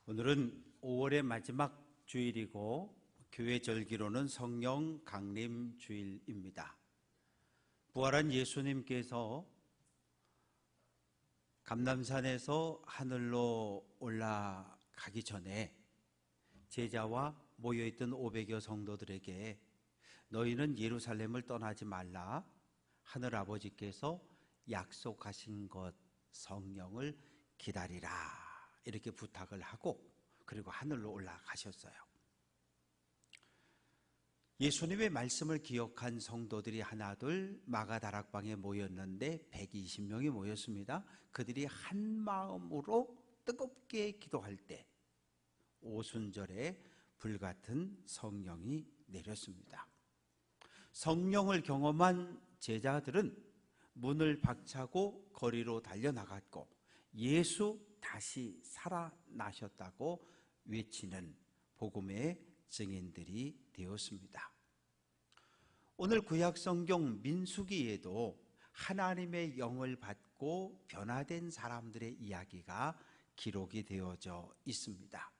오늘은 5월의 마지막 주일이고 교회 절기로는 성령 강림 주일입니다. 부활한 예수님께서 감람산에서 하늘로 올라가기 전에 제자와 모여있던 500여 성도들에게 너희는 예루살렘을 떠나지 말라. 하늘아버지께서 약속하신 것 성령을 기다리라. 이렇게 부탁을 하고 그리고 하늘로 올라가셨어요. 예수님의 말씀을 기억한 성도들이 하나둘 마가다락방에 모였는데 120명이 모였습니다. 그들이 한 마음으로 뜨겁게 기도할 때 오순절에 불같은 성령이 내렸습니다. 성령을 경험한 제자들은 문을 박차고 거리로 달려나갔고 예수 다시 살아나셨다고 외치는 복음의 증인들이 되었습니다. 오늘 구약성경 민수기에도 하나님의 영을 받고 변화된 사람들의 이야기가 기록이 되어져 있습니다.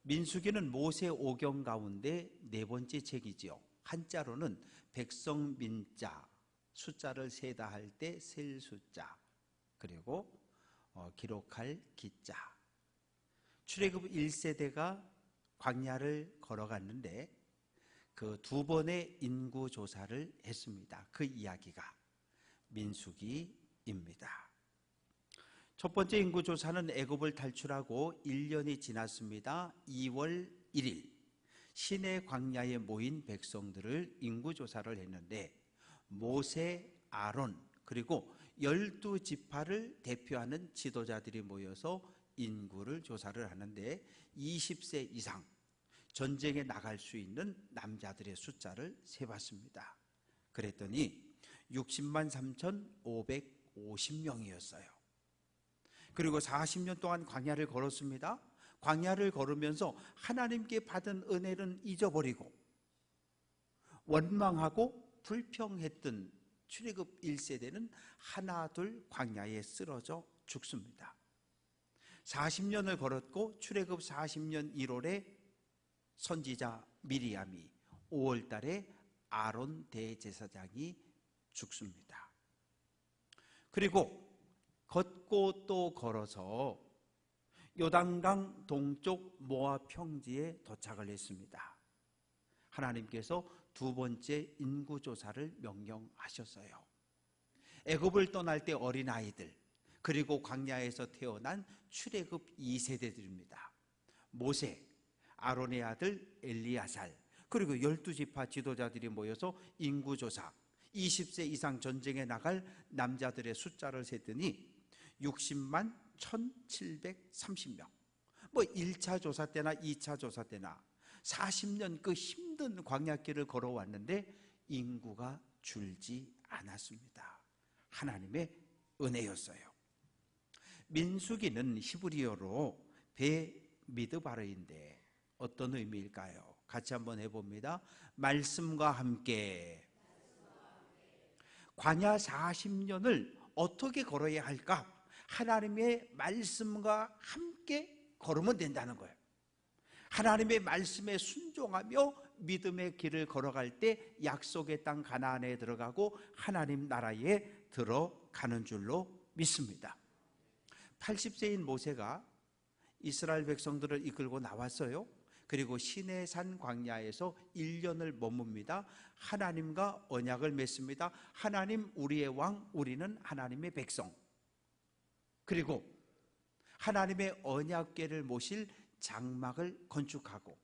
민수기는 모세 오경 가운데 네 번째 책이지요. 한자로는 백성민자, 숫자를 세다 할 때 셀 숫자, 그리고 기록할 기자. 출애굽 1세대가 광야를 걸어갔는데 그 두 번의 인구조사를 했습니다. 그 이야기가 민수기입니다. 첫 번째 인구조사는 애굽을 탈출하고 1년이 지났습니다. 2월 1일 시내 광야에 모인 백성들을 인구조사를 했는데 모세, 아론 그리고 12지파를 대표하는 지도자들이 모여서 인구를 조사를 하는데 20세 이상 전쟁에 나갈 수 있는 남자들의 숫자를 세봤습니다. 그랬더니 60만 3,550명이었어요. 그리고 40년 동안 광야를 걸었습니다. 광야를 걸으면서 하나님께 받은 은혜는 잊어버리고 원망하고 불평했던 출애굽 1세대는 하나둘 광야에 쓰러져 죽습니다. 40년을 걸었고 출애굽 40년 1월에 선지자 미리암이 5월 달에 아론 대제사장이 죽습니다. 그리고 걷고 또 걸어서 요단강 동쪽 모압 평지에 도착을 했습니다. 하나님께서 두 번째 인구조사를 명령하셨어요. 애굽을 떠날 때 어린아이들 그리고 광야에서 태어난 출애굽 2세대들입니다. 모세, 아론의 아들 엘리야살 그리고 12지파 지도자들이 모여서 인구조사 20세 이상 전쟁에 나갈 남자들의 숫자를 셌더니 60만 1730명. 1차 조사 때나 2차 조사 때나 40년 그 힘든 광야길을 걸어왔는데 인구가 줄지 않았습니다. 하나님의 은혜였어요. 민수기는 히브리어로 베미드바르인데 어떤 의미일까요? 같이 한번 해봅니다. 말씀과 함께. 광야 40년을 어떻게 걸어야 할까? 하나님의 말씀과 함께 걸으면 된다는 거예요. 하나님의 말씀에 순종하며 믿음의 길을 걸어갈 때 약속의 땅 가나안에 들어가고 하나님 나라에 들어가는 줄로 믿습니다. 80세인 모세가 이스라엘 백성들을 이끌고 나왔어요. 그리고 시내산 광야에서 1년을 머뭅니다. 하나님과 언약을 맺습니다. 하나님 우리의 왕, 우리는 하나님의 백성. 그리고 하나님의 언약궤를 모실 장막을 건축하고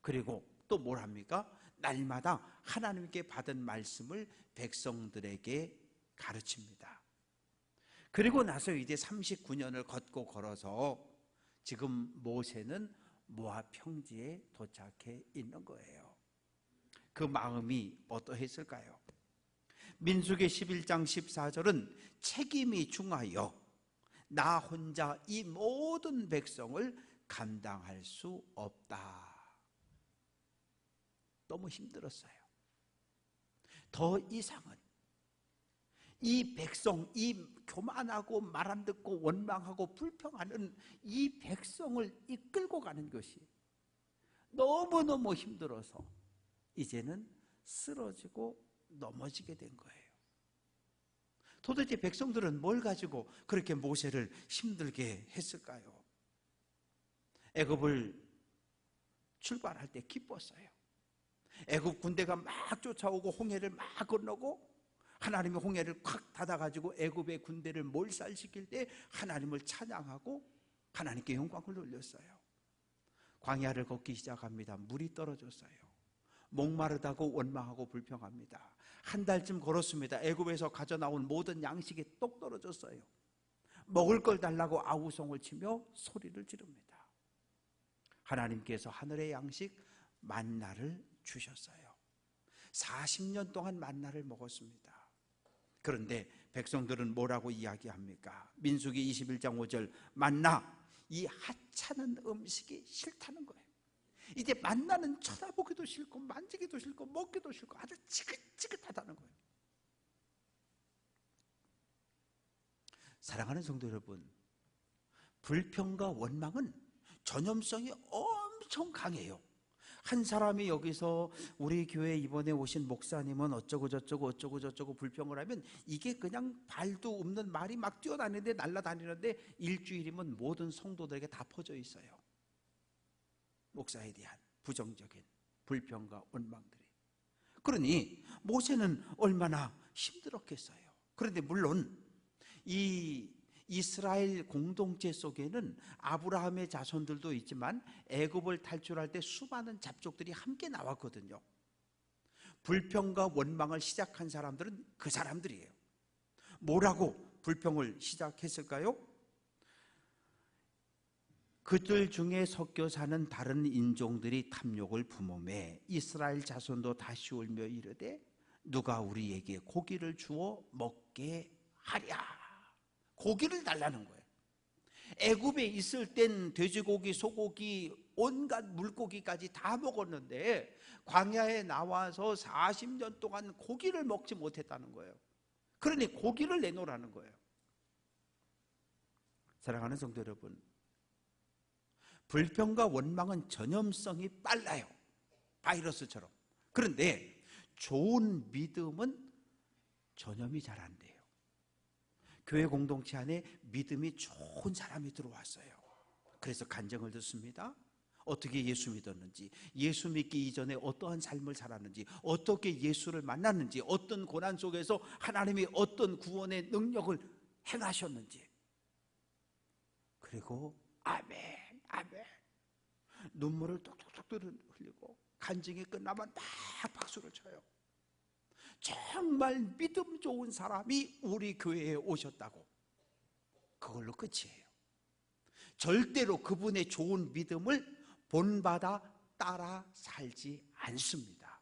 그리고 또 뭘 합니까? 날마다 하나님께 받은 말씀을 백성들에게 가르칩니다. 그리고 나서 이제 39년을 걷고 걸어서 지금 모세는 모압 평지에 도착해 있는 거예요. 그 마음이 어떠했을까요? 민수기 11장 14절은 책임이 중하여 나 혼자 이 모든 백성을 감당할 수 없다. 너무 힘들었어요. 더 이상은 이 백성, 이 교만하고 말 안 듣고 원망하고 불평하는 이 백성을 이끌고 가는 것이 너무너무 힘들어서 이제는 쓰러지고 넘어지게 된 거예요. 도대체 백성들은 뭘 가지고 그렇게 모세를 힘들게 했을까요? 애굽을 출발할 때 기뻤어요. 애굽 군대가 막 쫓아오고 홍해를 막 건너고 하나님이 홍해를 콱 닫아가지고 애굽의 군대를 몰살시킬 때 하나님을 찬양하고 하나님께 영광을 돌렸어요. 광야를 걷기 시작합니다. 물이 떨어졌어요. 목마르다고 원망하고 불평합니다. 한 달쯤 걸었습니다. 애굽에서 가져나온 모든 양식이 똑 떨어졌어요. 먹을 걸 달라고 아우성을 치며 소리를 지릅니다. 하나님께서 하늘의 양식 만나를 주셨어요. 40년 동안 만나를 먹었습니다. 그런데 백성들은 뭐라고 이야기합니까? 민수기 21장 5절, 만나, 이 하찮은 음식이 싫다는 거예요. 이제 만나는 쳐다보기도 싫고 만지기도 싫고 먹기도 싫고 아주 지긋지긋하다는 거예요. 사랑하는 성도 여러분, 불평과 원망은 전염성이 엄청 강해요. 한 사람이 여기서 우리 교회 이번에 오신 목사님은 어쩌고 저쩌고 불평을 하면 이게 그냥 발도 없는 말이 막 뛰어다니는데 날아다니는데 일주일이면 모든 성도들에게 다 퍼져 있어요. 목사에 대한 부정적인 불평과 원망들이. 그러니 모세는 얼마나 힘들었겠어요. 그런데 물론 이 이스라엘 공동체 속에는 아브라함의 자손들도 있지만 애굽을 탈출할 때 수많은 잡족들이 함께 나왔거든요. 불평과 원망을 시작한 사람들은 그 사람들이에요. 뭐라고 불평을 시작했을까요? 그들 중에 섞여 사는 다른 인종들이 탐욕을 품으매 이스라엘 자손도 다시 울며 이르되 누가 우리에게 고기를 주어 먹게 하랴. 고기를 달라는 거예요. 애굽에 있을 땐 돼지고기, 소고기, 온갖 물고기까지 다 먹었는데 광야에 나와서 40년 동안 고기를 먹지 못했다는 거예요. 그러니 고기를 내놓으라는 거예요. 사랑하는 성도 여러분, 불평과 원망은 전염성이 빨라요. 바이러스처럼. 그런데 좋은 믿음은 전염이 잘 안 돼요. 교회 공동체 안에 믿음이 좋은 사람이 들어왔어요. 그래서 간증을 듣습니다. 어떻게 예수 믿었는지, 예수 믿기 이전에 어떠한 삶을 살았는지, 어떻게 예수를 만났는지, 어떤 고난 속에서 하나님이 어떤 구원의 능력을 행하셨는지. 그리고 아멘, 아멘. 눈물을 뚝뚝뚝 흘리고 간증이 끝나면 막 박수를 쳐요. 정말 믿음 좋은 사람이 우리 교회에 오셨다고. 그걸로 끝이에요. 절대로 그분의 좋은 믿음을 본받아 따라 살지 않습니다.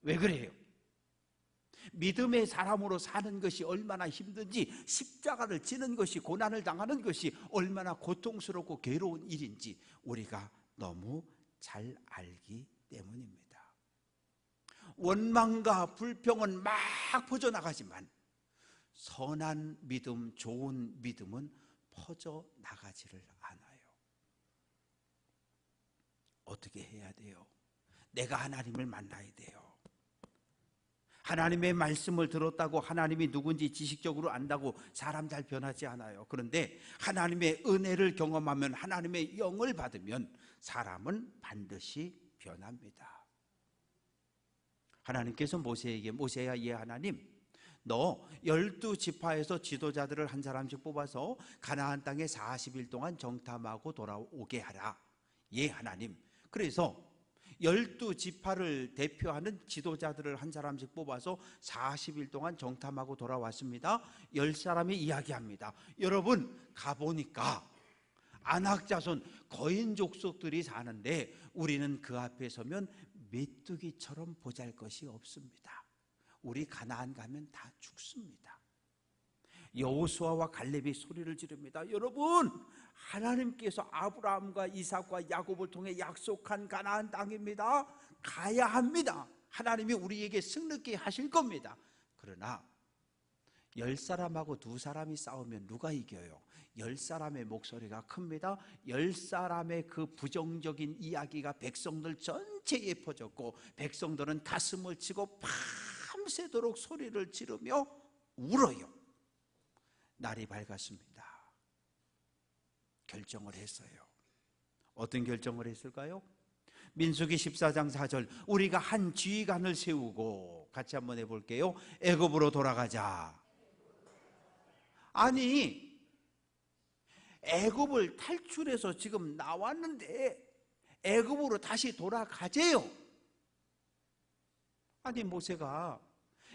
왜 그래요? 믿음의 사람으로 사는 것이 얼마나 힘든지, 십자가를 지는 것이, 고난을 당하는 것이 얼마나 고통스럽고 괴로운 일인지 우리가 너무 잘 알기 때문입니다. 원망과 불평은 막 퍼져나가지만 선한 믿음, 좋은 믿음은 퍼져나가지를 않아요. 어떻게 해야 돼요? 내가 하나님을 만나야 돼요. 하나님의 말씀을 들었다고 하나님이 누군지 지식적으로 안다고 사람 잘 변하지 않아요. 그런데 하나님의 은혜를 경험하면, 하나님의 영을 받으면 사람은 반드시 변합니다. 하나님께서 모세에게, 모세야, 예 하나님, 너 12지파에서 지도자들을 한 사람씩 뽑아서 가나안 땅에 40일 동안 정탐하고 돌아오게 하라. 예 하나님. 그래서 12지파를 대표하는 지도자들을 한 사람씩 뽑아서 40일 동안 정탐하고 돌아왔습니다. 10사람이 이야기합니다. 여러분, 가보니까 안악자손 거인 족속들이 사는데 우리는 그 앞에 서면 메뚜기처럼 보잘것이 없습니다. 우리 가나안 가면 다 죽습니다. 여호수아와 갈렙이 소리를 지릅니다. 여러분, 하나님께서 아브라함과 이삭과 야곱을 통해 약속한 가나안 땅입니다. 가야 합니다. 하나님이 우리에게 승리케 하실 겁니다. 그러나 10사람하고 2사람이 싸우면 누가 이겨요? 10사람의 목소리가 큽니다. 10사람의 그 부정적인 이야기가 백성들 전체에 퍼졌고, 백성들은 가슴을 치고 밤새도록 소리를 지르며 울어요. 날이 밝았습니다. 결정을 했어요. 어떤 결정을 했을까요? 민수기 14장 4절, 우리가 한 지휘관을 세우고, 같이 한번 해볼게요. 애굽으로 돌아가자. 아니, 애굽을 탈출해서 지금 나왔는데 애굽으로 다시 돌아가재요. 아니, 모세가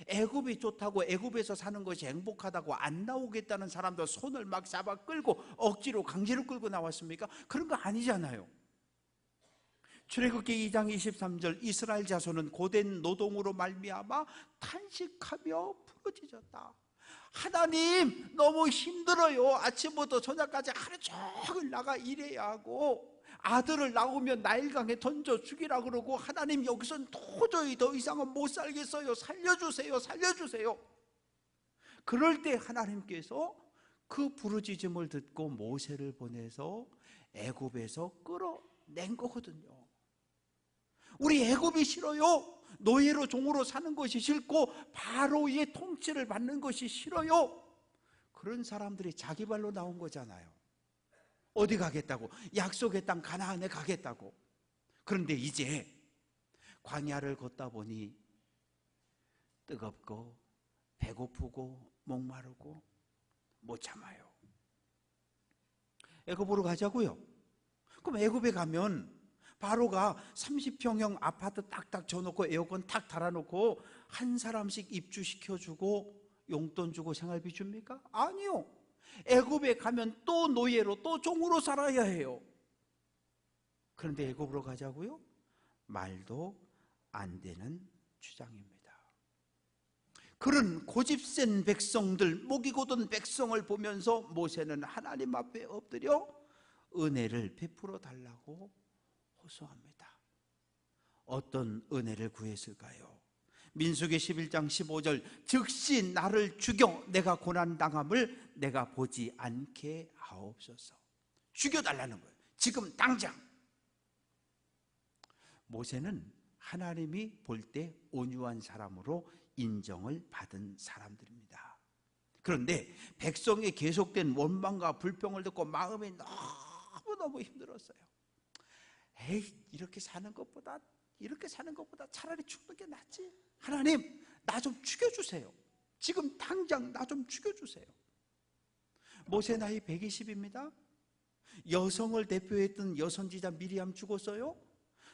애굽이 좋다고, 애굽에서 사는 것이 행복하다고 안 나오겠다는 사람도 손을 막 잡아 끌고 억지로 강제로 끌고 나왔습니까? 그런 거 아니잖아요. 출애굽기 2장 23절, 이스라엘 자손은 고된 노동으로 말미암아 탄식하며 부러지셨다. 하나님, 너무 힘들어요. 아침부터 저녁까지 하루 종일 나가 일해야 하고, 아들을 낳으면 나일강에 던져 죽이라 그러고, 하나님 여기선 도저히 더 이상은 못 살겠어요. 살려주세요, 살려주세요. 그럴 때 하나님께서 그 부르짖음을 듣고 모세를 보내서 애굽에서 끌어낸 거거든요. 우리 애굽이 싫어요. 노예로 종으로 사는 것이 싫고 바로의 통치를 받는 것이 싫어요. 그런 사람들이 자기 발로 나온 거잖아요. 어디 가겠다고? 약속의 땅 가나안에 가겠다고. 그런데 이제 광야를 걷다 보니 뜨겁고 배고프고 목마르고 못 참아요. 애굽으로 가자고요. 그럼 애굽에 가면 바로가 30평형 아파트 딱딱 줘놓고 에어컨 탁 달아놓고 한 사람씩 입주시켜주고 용돈 주고 생활비 줍니까? 아니요. 애굽에 가면 또 노예로, 또 종으로 살아야 해요. 그런데 애굽으로 가자고요? 말도 안 되는 주장입니다. 그런 고집센 백성들, 목이 곧은 백성을 보면서 모세는 하나님 앞에 엎드려 은혜를 베풀어 달라고 호소합니다. 어떤 은혜를 구했을까요? 민수기 11장 15절, 즉시 나를 죽여 내가 고난당함을 내가 보지 않게 하옵소서. 죽여달라는 거예요. 지금 당장. 모세는 하나님이 볼 때 온유한 사람으로 인정을 받은 사람들입니다. 그런데 백성의 계속된 원망과 불평을 듣고 마음이 너무너무 힘들었어요. 에이, 이렇게 사는 것보다 차라리 죽는 게 낫지. 하나님, 나 좀 죽여주세요. 지금 당장 나 좀 죽여주세요. 모세 나이 120입니다. 여성을 대표했던 여선지자 미리암 죽었어요.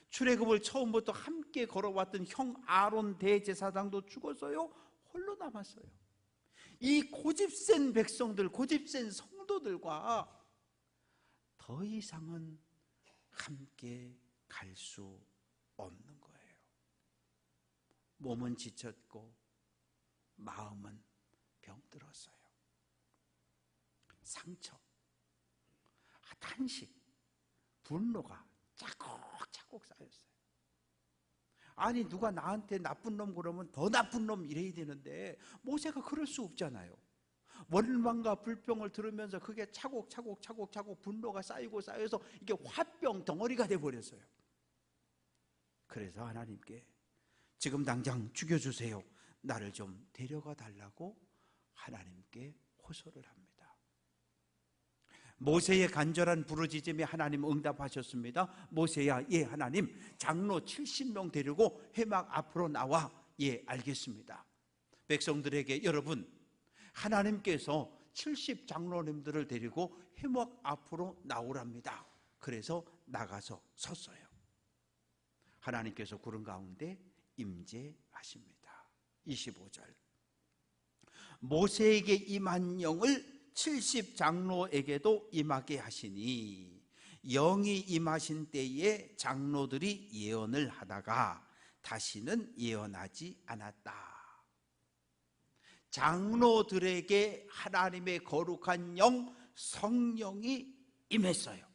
출애굽을 처음부터 함께 걸어왔던 형 아론 대제사장도 죽었어요. 홀로 남았어요. 이 고집센 백성들, 고집센 성도들과 더 이상은 함께 갈 수 없는 거예요. 몸은 지쳤고 마음은 병들었어요. 상처, 탄식, 분노가 차곡차곡 쌓였어요. 아니, 누가 나한테 나쁜 놈 그러면 더 나쁜 놈 이래야 되는데 모세가 그럴 수 없잖아요. 원망과 불평을 들으면서 그게 차곡차곡 분노가 쌓이고 쌓여서 이게 화병 덩어리가 돼버렸어요. 그래서 하나님께 지금 당장 죽여주세요. 나를 좀 데려가 달라고 하나님께 호소를 합니다. 모세의 간절한 부르짖음에 하나님 응답하셨습니다. 모세야, 예 하나님, 장로 70명 데리고 회막 앞으로 나와. 예, 알겠습니다. 백성들에게 여러분, 하나님께서 70 장로님들을 데리고 회막 앞으로 나오랍니다. 그래서 나가서 섰어요. 하나님께서 구름 가운데 임재하십니다. 25절, 모세에게 임한 영을 70 장로에게도 임하게 하시니 영이 임하신 때에 장로들이 예언을 하다가 다시는 예언하지 않았다. 장로들에게 하나님의 거룩한 영, 성령이 임했어요.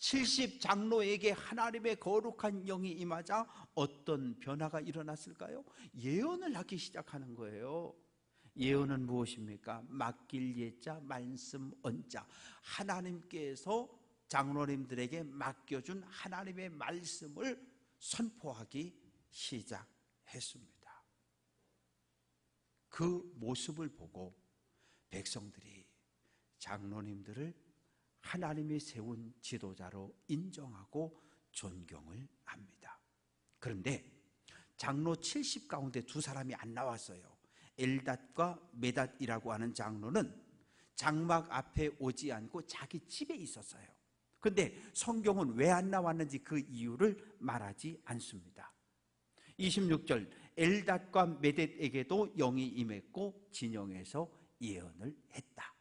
70 장로에게 하나님의 거룩한 영이 임하자 어떤 변화가 일어났을까요? 예언을 하기 시작하는 거예요. 예언은 무엇입니까? 맡길 예자, 말씀 언자. 하나님께서 장로님들에게 맡겨준 하나님의 말씀을 선포하기 시작했습니다. 그 모습을 보고 백성들이 장로님들을 하나님이 세운 지도자로 인정하고 존경을 합니다. 그런데 장로 70 가운데 두 사람이 안 나왔어요. 엘닷과 메닷이라고 하는 장로는 장막 앞에 오지 않고 자기 집에 있었어요. 그런데 성경은 왜 안 나왔는지 그 이유를 말하지 않습니다. 26절, 엘닷과 메댓에게도 영이 임했고 진영에서 예언을 했다.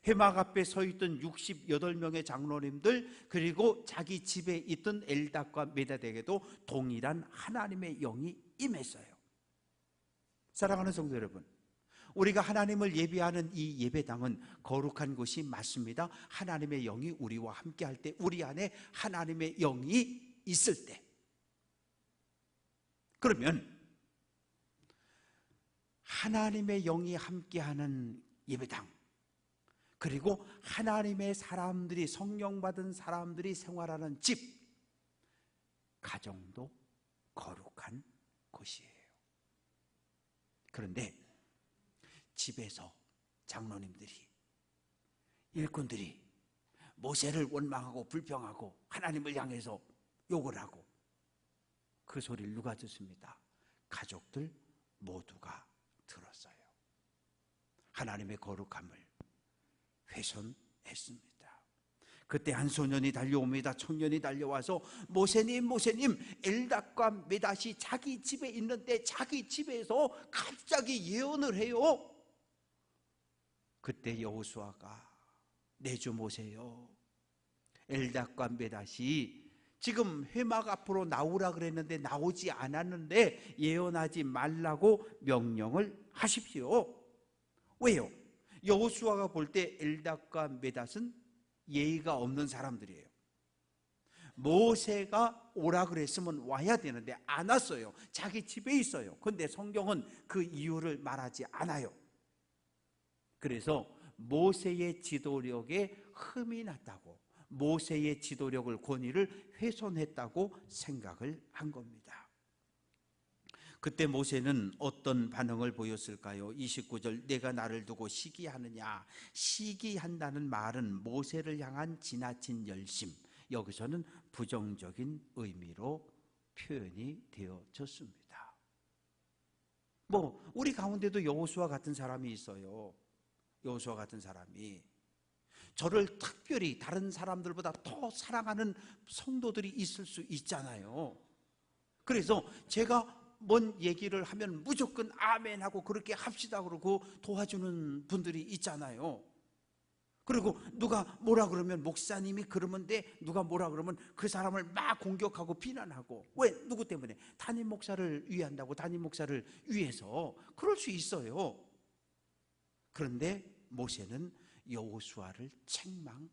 회막 앞에 서 있던 68명의 장로님들, 그리고 자기 집에 있던 엘닷과 메닷에게도 동일한 하나님의 영이 임했어요. 사랑하는 성도 여러분, 우리가 하나님을 예배하는 이 예배당은 거룩한 곳이 맞습니다. 하나님의 영이 우리와 함께 할 때, 우리 안에 하나님의 영이 있을 때, 그러면 하나님의 영이 함께하는 예배당, 그리고 하나님의 사람들이, 성령받은 사람들이 생활하는 집, 가정도 거룩한 곳이에요. 그런데 집에서 장로님들이, 일꾼들이 모세를 원망하고 불평하고 하나님을 향해서 욕을 하고, 그 소리를 누가 듣습니까? 가족들 모두가 들었어요. 하나님의 거룩함을 훼손했습니다. 그때 한 소년이 달려옵니다. 청년이 달려와서 모세님, 모세님, 엘닷과 메닷이 자기 집에 있는데 자기 집에서 갑자기 예언을 해요. 그때 여호수아가, 내 주 모세요, 엘닷과 메닷이 지금 회막 앞으로 나오라 그랬는데 나오지 않았는데 예언하지 말라고 명령을 하십시오. 왜요? 여호수아가 볼 때 엘닷과 메닷은 예의가 없는 사람들이에요. 모세가 오라 그랬으면 와야 되는데 안 왔어요. 자기 집에 있어요. 그런데 성경은 그 이유를 말하지 않아요. 그래서 모세의 지도력에 흠이 났다고, 모세의 지도력을, 권위를 훼손했다고 생각을 한 겁니다. 그때 모세는 어떤 반응을 보였을까요? 29절, 내가 나를 두고 시기하느냐. 시기한다는 말은 모세를 향한 지나친 열심, 여기서는 부정적인 의미로 표현이 되어졌습니다. 우리 가운데도 여호수아 같은 사람이 있어요. 여호수아 같은 사람이, 저를 특별히 다른 사람들보다 더 사랑하는 성도들이 있을 수 있잖아요. 그래서 제가 뭔 얘기를 하면 무조건 아멘 하고 그렇게 합시다 그러고 도와주는 분들이 있잖아요. 그리고 누가 뭐라 그러면, 목사님이 그러면 돼, 누가 뭐라 그러면 그 사람을 막 공격하고 비난하고. 왜? 누구 때문에? 담임 목사를 위한다고, 담임 목사를 위해서. 그럴 수 있어요. 그런데 모세는 여호수아를 책망합니다.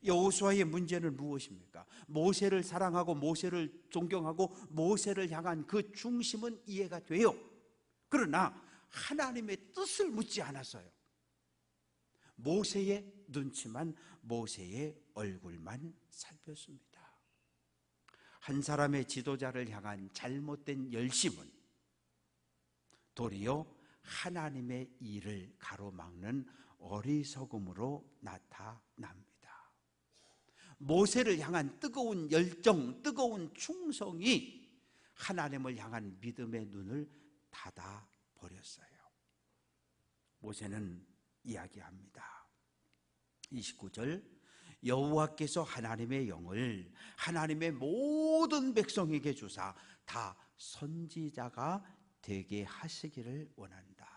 여호수아의 문제는 무엇입니까? 모세를 사랑하고 모세를 존경하고 모세를 향한 그 중심은 이해가 돼요. 그러나 하나님의 뜻을 묻지 않았어요. 모세의 눈치만, 모세의 얼굴만 살폈습니다. 한 사람의 지도자를 향한 잘못된 열심은 도리어 하나님의 일을 가로막는 어리석음으로 나타납니다. 모세를 향한 뜨거운 열정, 뜨거운 충성이 하나님을 향한 믿음의 눈을 닫아버렸어요. 모세는 이야기합니다. 29절, 여호와께서 하나님의 영을 하나님의 모든 백성에게 주사 다 선지자가 되게 하시기를 원한다.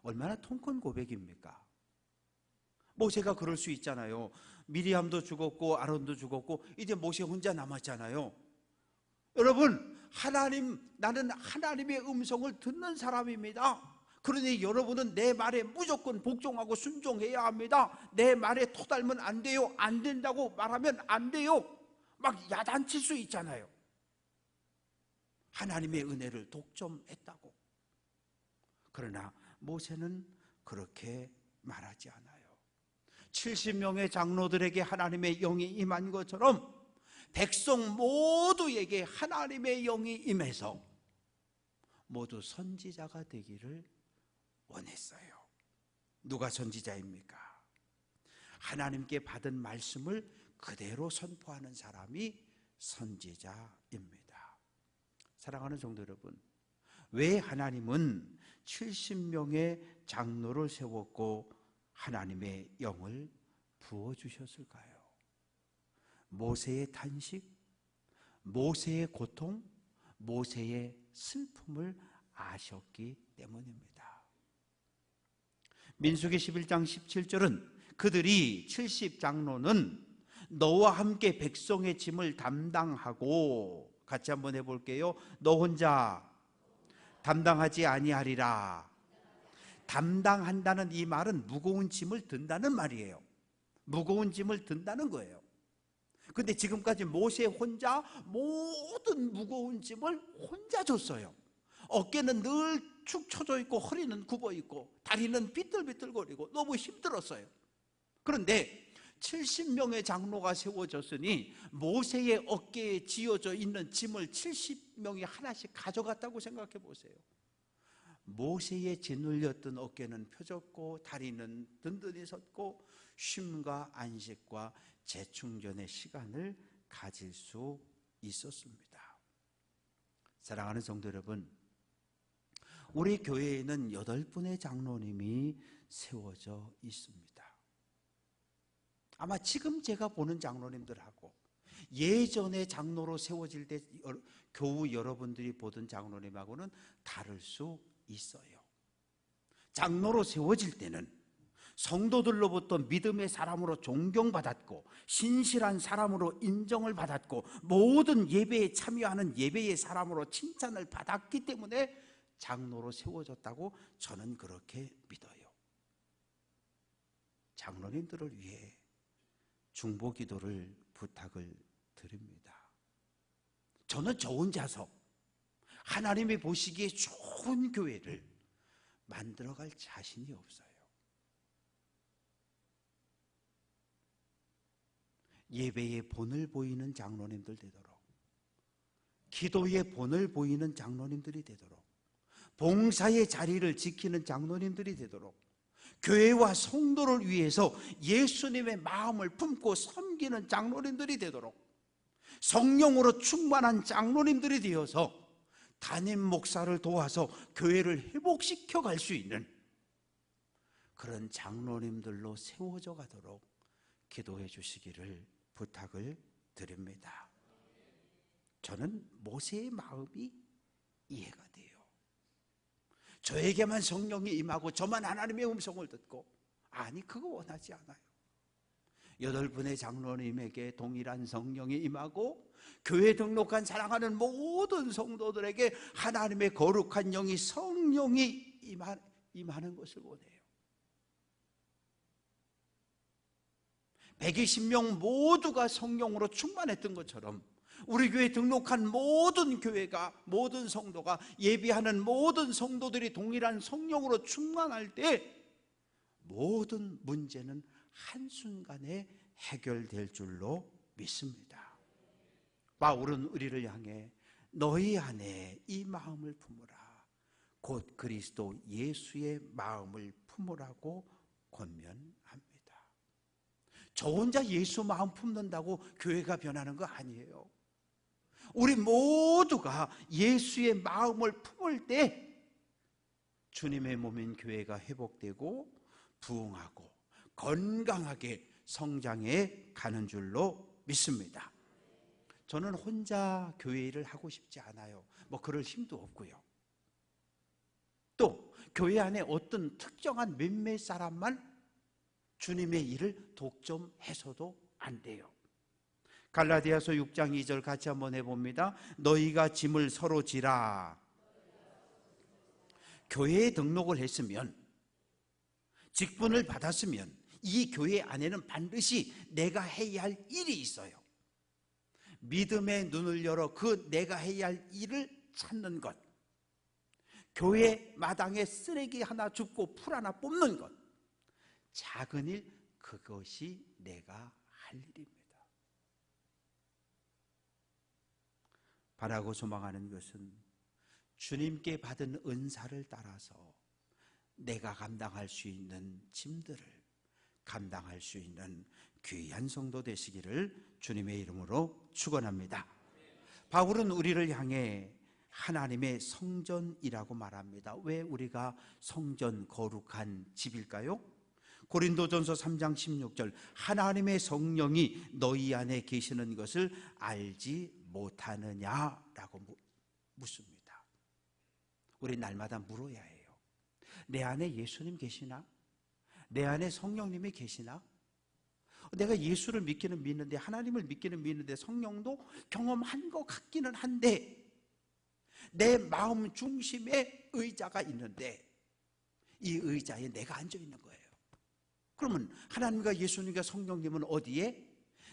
얼마나 통큰 고백입니까? 모세가 그럴 수 있잖아요. 미리암도 죽었고 아론도 죽었고 이제 모세 혼자 남았잖아요. 여러분, 나는 하나님의 음성을 듣는 사람입니다. 그러니 여러분은 내 말에 무조건 복종하고 순종해야 합니다. 내 말에 토달면 안 돼요. 안 된다고 말하면 안 돼요. 막 야단칠 수 있잖아요. 하나님의 은혜를 독점했다고. 그러나 모세는 그렇게 말하지 않아요. 70명의 장로들에게 하나님의 영이 임한 것처럼 백성 모두에게 하나님의 영이 임해서 모두 선지자가 되기를 원했어요. 누가 선지자입니까? 하나님께 받은 말씀을 그대로 선포하는 사람이 선지자입니다. 사랑하는 성도 여러분, 왜 하나님은 70명의 장로를 세웠고 하나님의 영을 부어주셨을까요? 모세의 탄식, 모세의 고통, 모세의 슬픔을 아셨기 때문입니다. 민수기 11장 17절은 그들이 70장로는 너와 함께 백성의 짐을 담당하고, 같이 한번 해볼게요. 너 혼자 담당하지 아니하리라. 담당한다는 이 말은 무거운 짐을 든다는 말이에요. 무거운 짐을 든다는 거예요. 근데 지금까지 모세 혼자 모든 무거운 짐을 혼자 줬어요. 어깨는 늘 축 처져 있고 허리는 굽어 있고 다리는 비틀비틀거리고 너무 힘들었어요. 그런데 70명의 장로가 세워졌으니 모세의 어깨에 지어져 있는 짐을 70명이 하나씩 가져갔다고 생각해 보세요. 모세의 짓눌렸던 어깨는 펴졌고 다리는 든든히 섰고 쉼과 안식과 재충전의 시간을 가질 수 있었습니다. 사랑하는 성도 여러분, 우리 교회에는 8분의 장로님이 세워져 있습니다. 아마 지금 제가 보는 장로님들하고 예전에 장로로 세워질 때 교우 여러분들이 보던 장로님하고는 다를 수 있어요. 장로로 세워질 때는 성도들로부터 믿음의 사람으로 존경받았고 신실한 사람으로 인정을 받았고 모든 예배에 참여하는 예배의 사람으로 칭찬을 받았기 때문에 장로로 세워졌다고 저는 그렇게 믿어요. 장로님들을 위해 중보기도를 부탁을 드립니다. 저는 저 혼자서 하나님이 보시기에 좋은 교회를 만들어갈 자신이 없어요. 예배의 본을 보이는 장로님들 되도록, 기도의 본을 보이는 장로님들이 되도록, 봉사의 자리를 지키는 장로님들이 되도록, 교회와 성도를 위해서 예수님의 마음을 품고 섬기는 장로님들이 되도록, 성령으로 충만한 장로님들이 되어서 담임 목사를 도와서 교회를 회복시켜 갈 수 있는 그런 장로님들로 세워져 가도록 기도해 주시기를 부탁을 드립니다. 저는 모세의 마음이 이해가 돼요. 저에게만 성령이 임하고 저만 하나님의 음성을 듣고, 아니, 그거 원하지 않아요. 8분의 장로님에게 동일한 성령이 임하고 교회 등록한 사랑하는 모든 성도들에게 하나님의 거룩한 영이 성령이 임하는 것을 원해요. 120명 모두가 성령으로 충만했던 것처럼 우리 교회 등록한 모든 교회가, 모든 성도가, 예비하는 모든 성도들이 동일한 성령으로 충만할 때 모든 문제는 한순간에 해결될 줄로 믿습니다. 바울은 우리를 향해 너희 안에 이 마음을 품으라, 곧 그리스도 예수의 마음을 품으라고 권면합니다. 저 혼자 예수 마음 품는다고 교회가 변하는 거 아니에요. 우리 모두가 예수의 마음을 품을 때 주님의 몸인 교회가 회복되고 부흥하고 건강하게 성장해 가는 줄로 믿습니다. 저는 혼자 교회 일을 하고 싶지 않아요. 뭐 그럴 힘도 없고요. 또 교회 안에 어떤 특정한 몇몇 사람만 주님의 일을 독점해서도 안 돼요. 갈라디아서 6장 2절 같이 한번 해봅니다. 너희가 짐을 서로 지라. 교회에 등록을 했으면, 직분을 받았으면 이 교회 안에는 반드시 내가 해야 할 일이 있어요. 믿음의 눈을 열어 그 내가 해야 할 일을 찾는 것, 교회 마당에 쓰레기 하나 줍고 풀 하나 뽑는 것, 작은 일, 그것이 내가 할 일입니다. 바라고 소망하는 것은 주님께 받은 은사를 따라서 내가 감당할 수 있는 짐들을 감당할 수 있는 귀한 성도 되시기를 주님의 이름으로 축원합니다. 바울은 우리를 향해 하나님의 성전이라고 말합니다. 왜 우리가 성전, 거룩한 집일까요? 고린도전서 3장 16절, 하나님의 성령이 너희 안에 계시는 것을 알지 못하느냐라고 묻습니다. 우리 날마다 물어야 해요. 내 안에 예수님 계시나? 내 안에 성령님이 계시나? 내가 예수를 믿기는 믿는데, 하나님을 믿기는 믿는데, 성령도 경험한 것 같기는 한데, 내 마음 중심에 의자가 있는데 이 의자에 내가 앉아 있는 거예요. 그러면 하나님과 예수님과 성령님은 어디에?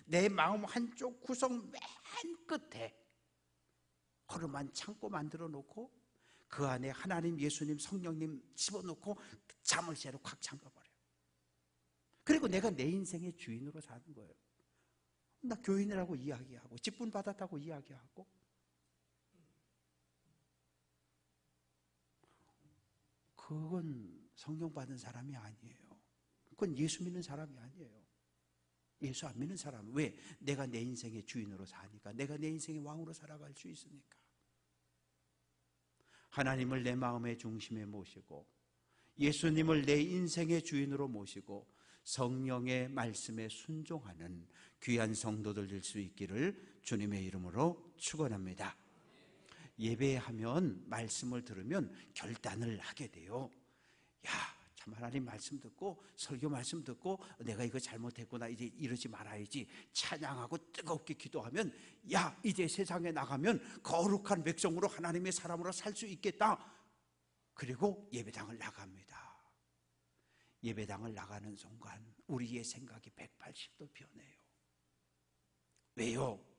내 마음 한쪽 구석 맨 끝에 허름한 창고 만들어 놓고 그 안에 하나님, 예수님, 성령님 집어넣고 자물쇠로 콱 잠가버려요. 그리고 내가 내 인생의 주인으로 사는 거예요. 나 교인이라고 이야기하고 직분 받았다고 이야기하고, 그건 성령 받은 사람이 아니에요. 그건 예수 믿는 사람이 아니에요. 예수 안 믿는 사람. 왜? 내가 내 인생의 주인으로 사니까. 내가 내 인생의 왕으로 살아갈 수 있으니까. 하나님을 내 마음의 중심에 모시고 예수님을 내 인생의 주인으로 모시고 성령의 말씀에 순종하는 귀한 성도들 될 수 있기를 주님의 이름으로 축원합니다. 예배하면, 말씀을 들으면 결단을 하게 돼요. 야, 참 하나님 말씀 듣고 설교 말씀 듣고 내가 이거 잘못했구나, 이제 이러지 말아야지, 찬양하고 뜨겁게 기도하면, 야, 이제 세상에 나가면 거룩한 백성으로 하나님의 사람으로 살 수 있겠다. 그리고 예배당을 나갑니다. 예배당을 나가는 순간 우리의 생각이 180도 변해요. 왜요?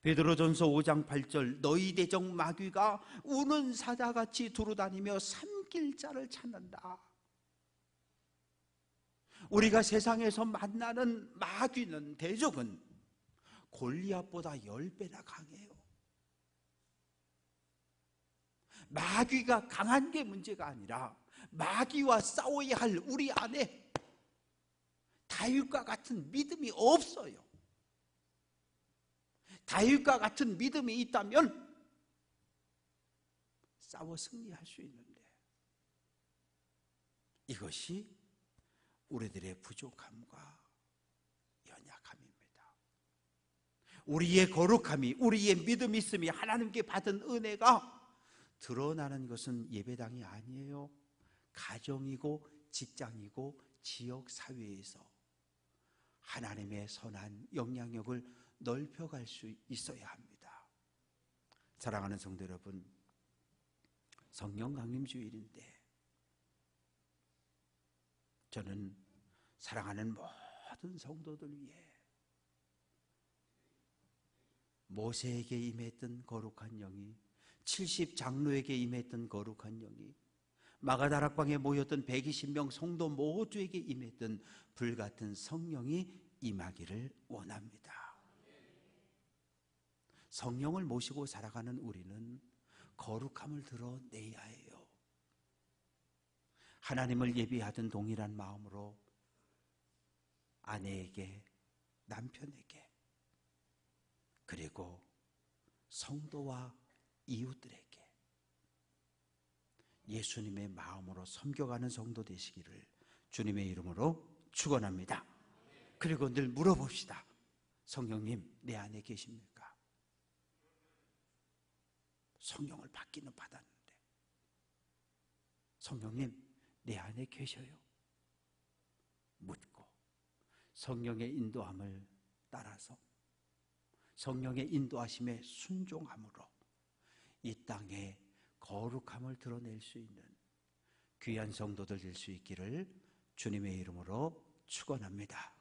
베드로전서 5장 8절, 너희 대적 마귀가 우는 사자같이 두루다니며 삼킬 자를 찾는다. 우리가 세상에서 만나는 마귀는, 대적은 골리앗보다 10배나 강해요. 마귀가 강한 게 문제가 아니라 마귀와 싸워야 할 우리 안에 다윗과 같은 믿음이 없어요. 다윗과 같은 믿음이 있다면 싸워 승리할 수 있는데, 이것이 우리들의 부족함과 연약함입니다. 우리의 거룩함이, 우리의 믿음 있음이, 하나님께 받은 은혜가 드러나는 것은 예배당이 아니에요. 가정이고 직장이고 지역 사회에서 하나님의 선한 영향력을 넓혀갈 수 있어야 합니다. 사랑하는 성도 여러분, 성령 강림 주일인데 저는 사랑하는 모든 성도들 위해 모세에게 임했던 거룩한 영이, 70장로에게 임했던 거룩한 영이, 마가다락방에 모였던 120명 성도 모두에게 임했던 불같은 성령이 임하기를 원합니다. 성령을 모시고 살아가는 우리는 거룩함을 드러내야 해요. 하나님을 예비하던 동일한 마음으로 아내에게, 남편에게, 그리고 성도와 이웃들에게 예수님의 마음으로 섬겨가는 성도 되시기를 주님의 이름으로 축원합니다. 그리고 늘 물어봅시다. 성령님, 내 안에 계십니까? 성령을 받기는 받았는데, 성령님, 내 안에 계셔요? 묻고 성령의 인도함을 따라서 성령의 인도하심에 순종함으로 이 땅에 거룩함을 드러낼 수 있는 귀한 성도들 될 수 있기를 주님의 이름으로 축원합니다.